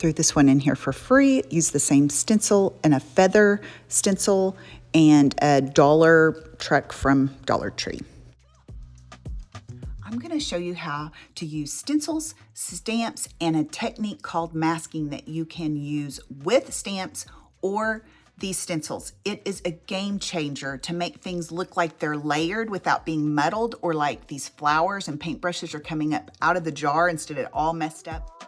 Threw this one in here for free. Use the same stencil and a feather stencil and a dollar truck from Dollar Tree. I'm going to show you how to use stencils, stamps, and a technique called masking that you can use with stamps or these stencils. It is a game changer to make things look like they're layered without being muddled, or like these flowers and paintbrushes are coming up out of the jar instead of all messed up.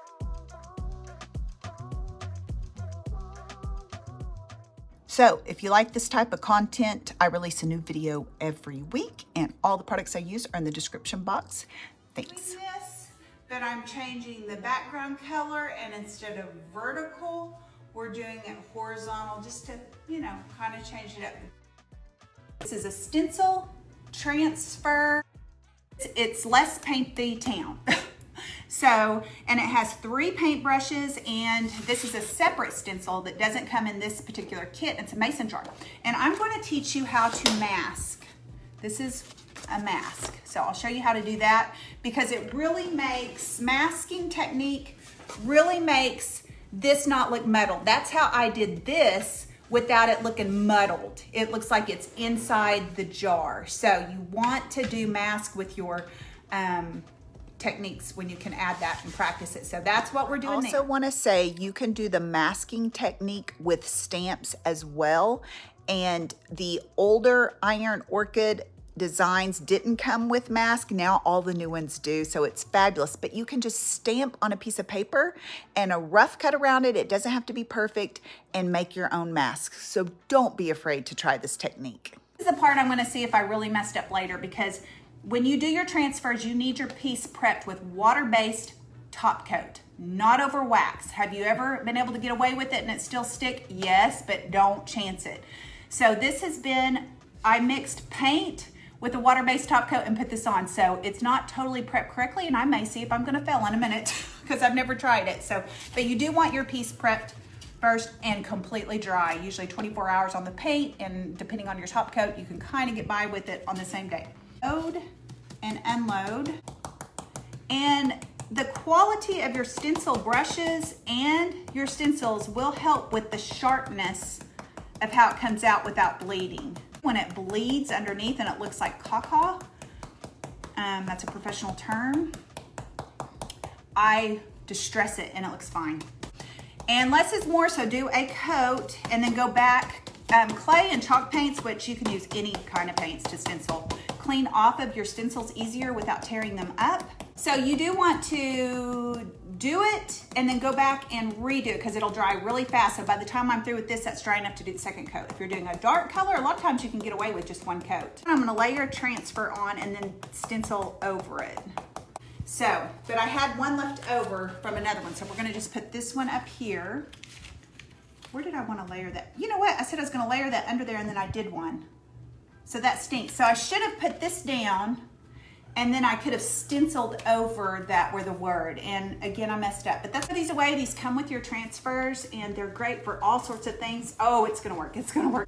So if you like this type of content, I release a new video every week, and all the products I use are in the description box. Thanks. But I'm changing the background color, and instead of vertical, we're doing it horizontal just to, you know, kind of change it up. This is a stencil transfer. It's less painty town. So, and it has 3 paintbrushes, and this is a separate stencil that doesn't come in this particular kit. It's a mason jar. And I'm going to teach you how to mask. This is a mask. So I'll show you how to do that, because it really makes, masking technique really makes this not look muddled. That's how I did this without it looking muddled. It looks like it's inside the jar. So you want to do mask with your techniques when you can add that and practice it. So that's what we're doing. Also want to say you can do the masking technique with stamps as well. And the older Iron Orchid designs didn't come with mask. Now all the new ones do, so it's fabulous. But you can just stamp on a piece of paper and a rough cut around it. It doesn't have to be perfect, and make your own mask. So don't be afraid to try this technique. This is the part I'm going to see if I really messed up later, because when you do your transfers, you need your piece prepped with water-based top coat, not over wax. Have you ever been able to get away with it and it still stick? Yes, but don't chance it. So this has been, I mixed paint with a water-based top coat and put this on. So it's not totally prepped correctly, and I may see if I'm gonna fail in a minute because I've never tried it. So, but you do want your piece prepped first and completely dry, usually 24 hours on the paint, and depending on your top coat, you can kind of get by with it on the same day. Load and unload. And the quality of your stencil brushes and your stencils will help with the sharpness of how it comes out without bleeding. When it bleeds underneath and it looks like caca, that's a professional term, I distress it and it looks fine. And less is more, so do a coat and then go back. Clay and chalk paints, which you can use any kind of paints to stencil, clean off of your stencils easier without tearing them up. So you do want to do it and then go back and redo it, because it'll dry really fast. So by the time I'm through with this, that's dry enough to do the second coat. If you're doing a dark color, a lot of times you can get away with just one coat. I'm gonna layer transfer on and then stencil over it. So, but I had one left over from another one, so we're gonna just put this one up here. Where did I want to layer that? You know what? I said I was going to layer that under there, and then I did one. So that stinks. So I should have put this down, and then I could have stenciled over that where the word. And again, I messed up. But that's these away. These come with your transfers, and they're great for all sorts of things. Oh, it's going to work. It's going to work.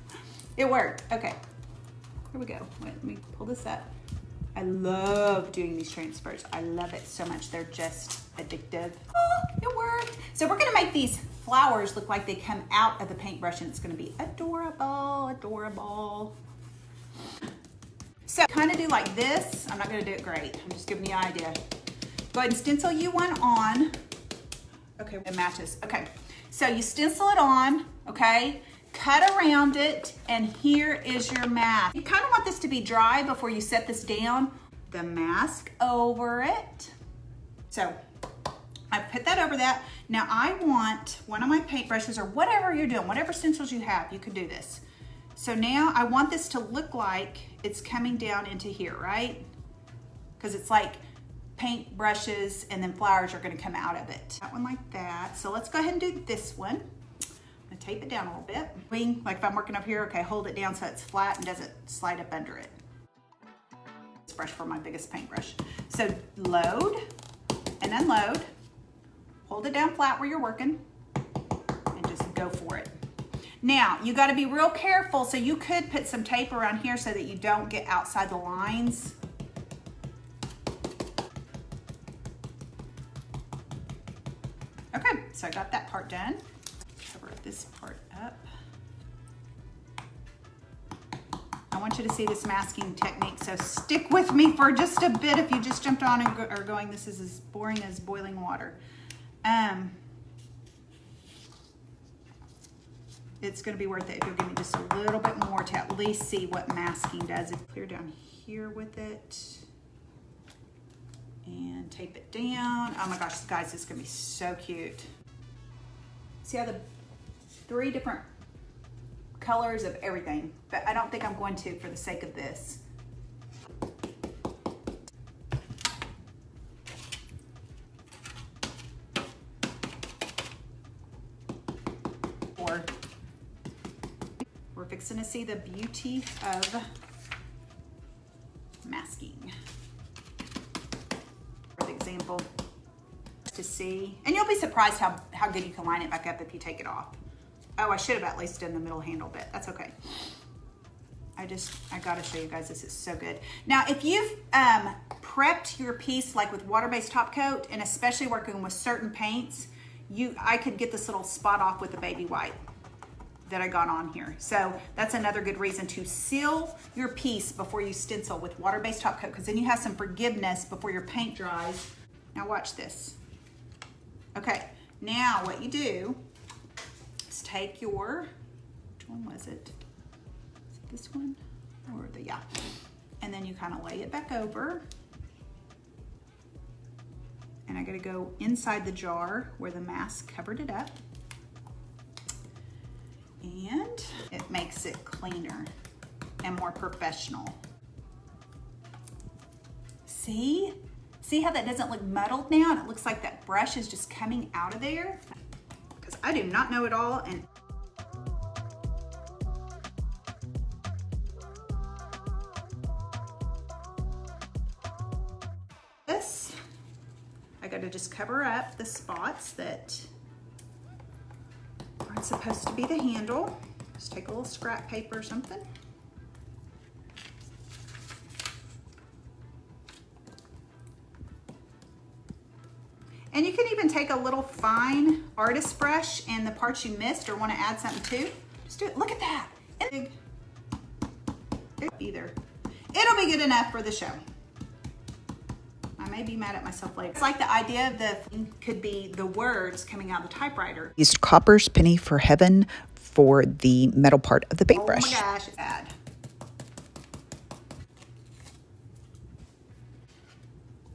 It worked. Okay. Here we go. Wait, let me pull this up. I love doing these transfers. I love it so much. They're just addictive. Oh, it worked. So we're gonna make these flowers look like they come out of the paintbrush, and it's gonna be adorable, adorable. So kind of do like this. I'm not gonna do it great. I'm just giving you an idea. Go ahead and stencil you one on. Okay, it matches. Okay, so you stencil it on, okay? Cut around it, and here is your mask. You kind of want this to be dry before you set this down. The mask over it. So I put that over that. Now I want one of my paintbrushes, or whatever you're doing, whatever stencils you have, you could do this. So now I want this to look like it's coming down into here, right? Because it's like paint brushes and then flowers are gonna come out of it. That one like that. So let's go ahead and do this one. I'm gonna tape it down a little bit. Like if I'm working up here, okay, hold it down so it's flat and doesn't slide up under it. This brush for my biggest paintbrush. So load and unload. Hold it down flat where you're working and just go for it. Now, you gotta be real careful, so you could put some tape around here so that you don't get outside the lines. Okay, so So I got that part done. Cover this part up. I want you to see this masking technique, so stick with me for just a bit. If you just jumped on and are going, this is as boring as boiling water. It's going to be worth it if you'll give me just a little bit more to at least see what masking does. Clear down here with it and tape it down. Oh my gosh, guys, this is going to be so cute. See how the 3 different colors of everything, but I don't think I'm going to for the sake of this. We're fixing to see the beauty of masking. For the example, to see, and you'll be surprised how good you can line it back up if you take it off. Oh, I should have at least done the middle handle bit. That's okay. I gotta show you guys, this is so good. Now, if you've prepped your piece like with water-based top coat, and especially working with certain paints, I could get this little spot off with the baby white that I got on here. So that's another good reason to seal your piece before you stencil with water-based top coat, because then you have some forgiveness before your paint dries. Now watch this. Okay, now what you do is take your, which one was it? Is it this one? Or yeah. And then you kind of lay it back over. And I gotta go inside the jar where the mask covered it up. And it makes it cleaner and more professional. See? See how that doesn't look muddled now? And it looks like that brush is just coming out of there? Because I do not know it all. And this, I gotta just cover up the spots that aren't supposed to be the handle. Just take a little scrap paper or something. And you can even take a little fine artist brush and the parts you missed or want to add something to, just do it. Look at that. Either. It'll be good enough for the show. I may be mad at myself later. It's like the idea of the could be the words coming out of the typewriter. Used Copper's Penny for Heaven for the metal part of the paintbrush. Oh my gosh, it's bad.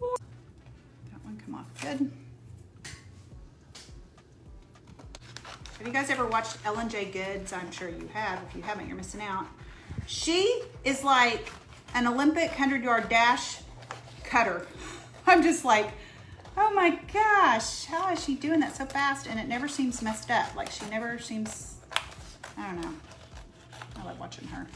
That one come off good. Have you guys ever watched Ellen J. Goods? I'm sure you have. If you haven't, you're missing out. She is like an Olympic 100-yard dash cutter. I'm just like, oh my gosh, how is she doing that so fast? And it never seems messed up. Like she never seems, I don't know. I love watching her.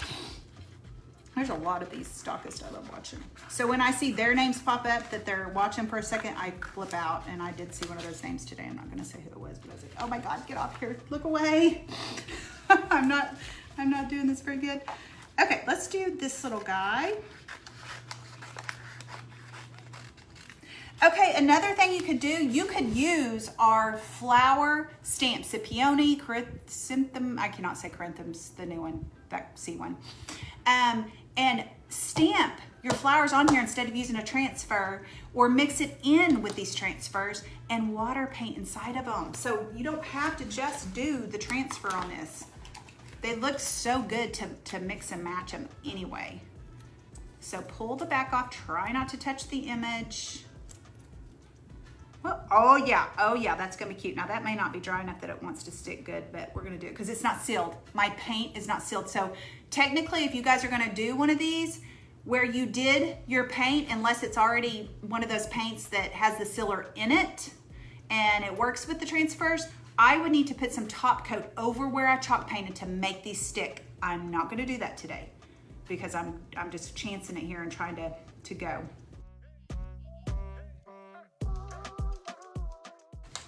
There's a lot of these stockists I love watching. So when I see their names pop up that they're watching for a second, I flip out. And I did see one of those names today. I'm not gonna say who it was, but I was like, oh my God, get off here, look away. I'm not doing this very good. Okay, let's do this little guy. Okay, another thing you could do, you could use our flower stamp, Scipione, Chrysanthemum, I cannot say chrysanthemums, the new one, that C one. And stamp your flowers on here instead of using a transfer, or mix it in with these transfers and water paint inside of them. So you don't have to just do the transfer on this. They look so good to mix and match them anyway. So pull the back off, try not to touch the image. Oh yeah, that's gonna be cute. Now that may not be dry enough that it wants to stick good, but we're gonna do it because it's not sealed. My paint is not sealed. So technically, if you guys are gonna do one of these where you did your paint, unless it's already one of those paints that has the sealer in it and it works with the transfers, I would need to put some top coat over where I chalk painted to make these stick. I'm not gonna do that today because I'm just chancing it here and trying to go.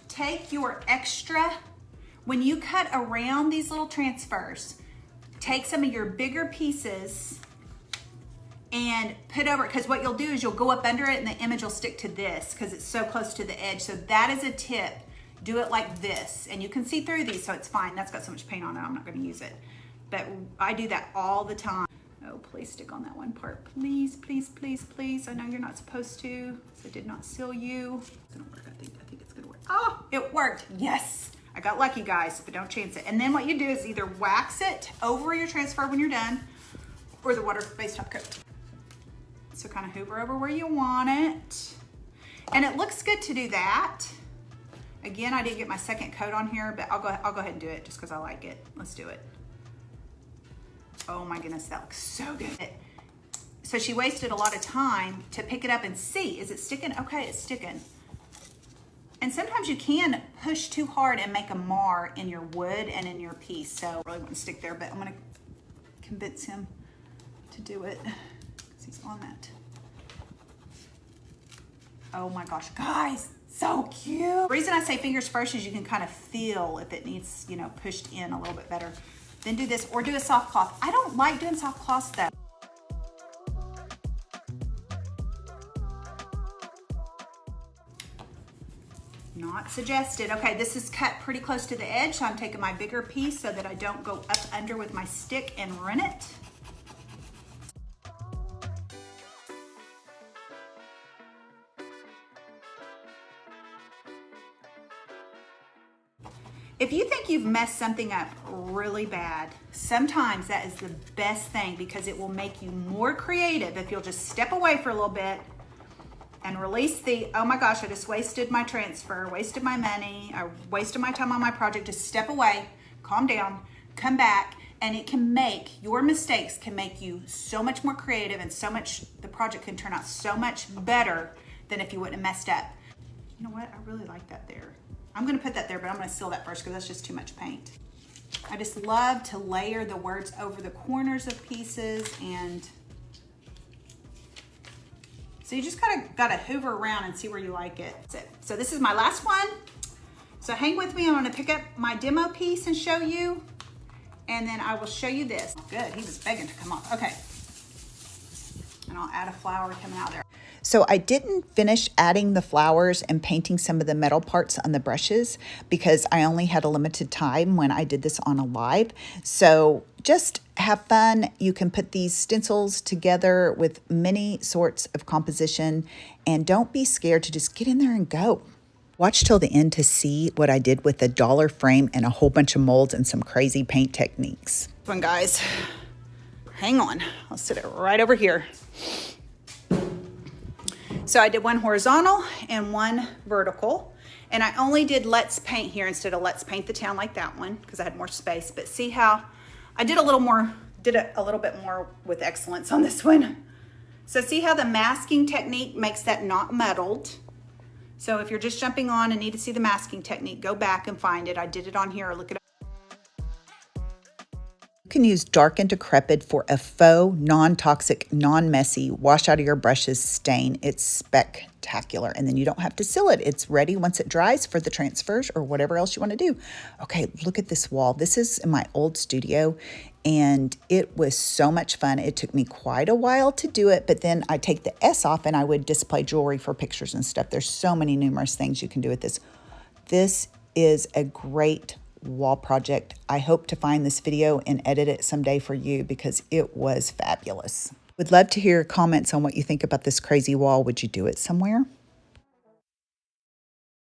Take your extra, when you cut around these little transfers, take some of your bigger pieces and put over it, because what you'll do is you'll go up under it and the image will stick to this because it's so close to the edge. So that is a tip. do it like this. And you can see through these, so it's fine. That's got so much paint on it, I'm not gonna use it. But I do that all the time. Oh, please stick on that one part. Please, please, please, please. I know you're not supposed to, so I did not seal you. It's gonna work, I think it's gonna work. Oh, it worked, yes. I got lucky, guys, but don't chance it. And then what you do is either wax it over your transfer when you're done, or the water-based top coat. So kind of hover over where you want it. And it looks good to do that. Again, I didn't get my second coat on here, but I'll go ahead and do it just because I like it. Let's do it. Oh my goodness, that looks so good. So she wasted a lot of time to pick it up and see, is it sticking? Okay, it's sticking. And sometimes you can push too hard and make a mar in your wood and in your piece. So I really wouldn't stick there, but I'm gonna convince him to do it because he's on that. Oh my gosh, guys, so cute. The reason I say fingers first is you can kind of feel if it needs, you know, pushed in a little bit better. Then do this, or do a soft cloth. I don't like doing soft cloths though. Not suggested. Okay, this is cut pretty close to the edge, so I'm taking my bigger piece so that I don't go up under with my stick and ruin it. If you think you've messed something up really bad, sometimes that is the best thing because it will make you more creative if you'll just step away for a little bit and release the, oh my gosh, I just wasted my transfer, wasted my money, I wasted my time on my project. Just step away, calm down, come back, and it can make, your mistakes can make you so much more creative and so much, the project can turn out so much better than if you wouldn't have messed up. You know what, I really like that there. I'm gonna put that there, but I'm gonna seal that first because that's just too much paint. I just love to layer the words over the corners of pieces, and so you just kind of gotta hoover around and see where you like it. That's it. So this is my last one. So hang with me, I'm gonna pick up my demo piece and show you, and then I will show you this. Good, he was begging to come off. Okay, and I'll add a flower coming out there. So I didn't finish adding the flowers and painting some of the metal parts on the brushes because I only had a limited time when I did this on a live. So just have fun. You can put these stencils together with many sorts of composition, and don't be scared to just get in there and go. Watch till the end to see what I did with a dollar frame and a whole bunch of molds and some crazy paint techniques. This one, guys, hang on. I'll sit it right over here. So I did one horizontal and one vertical, and I only did let's paint here instead of let's paint the town like that one because I had more space. But see how I did a little bit more with excellence on this one. So see how the masking technique makes that not muddled. So if you're just jumping on and need to see the masking technique, go back and find it. I did it on here, or look it up. You can use Dark and Decrepit for a faux, non-toxic, non-messy, wash out of your brushes stain. It's spectacular. And then you don't have to seal it. It's ready once it dries for the transfers or whatever else you want to do. Okay, look at this wall. This is in my old studio, and it was so much fun. It took me quite a while to do it, but then I take the S off and I would display jewelry for pictures and stuff. There's so many numerous things you can do with this. This is a great wall project. I hope to find this video and edit it someday for you because it was fabulous. Would love to hear your comments on what you think about this crazy wall. Would you do it somewhere?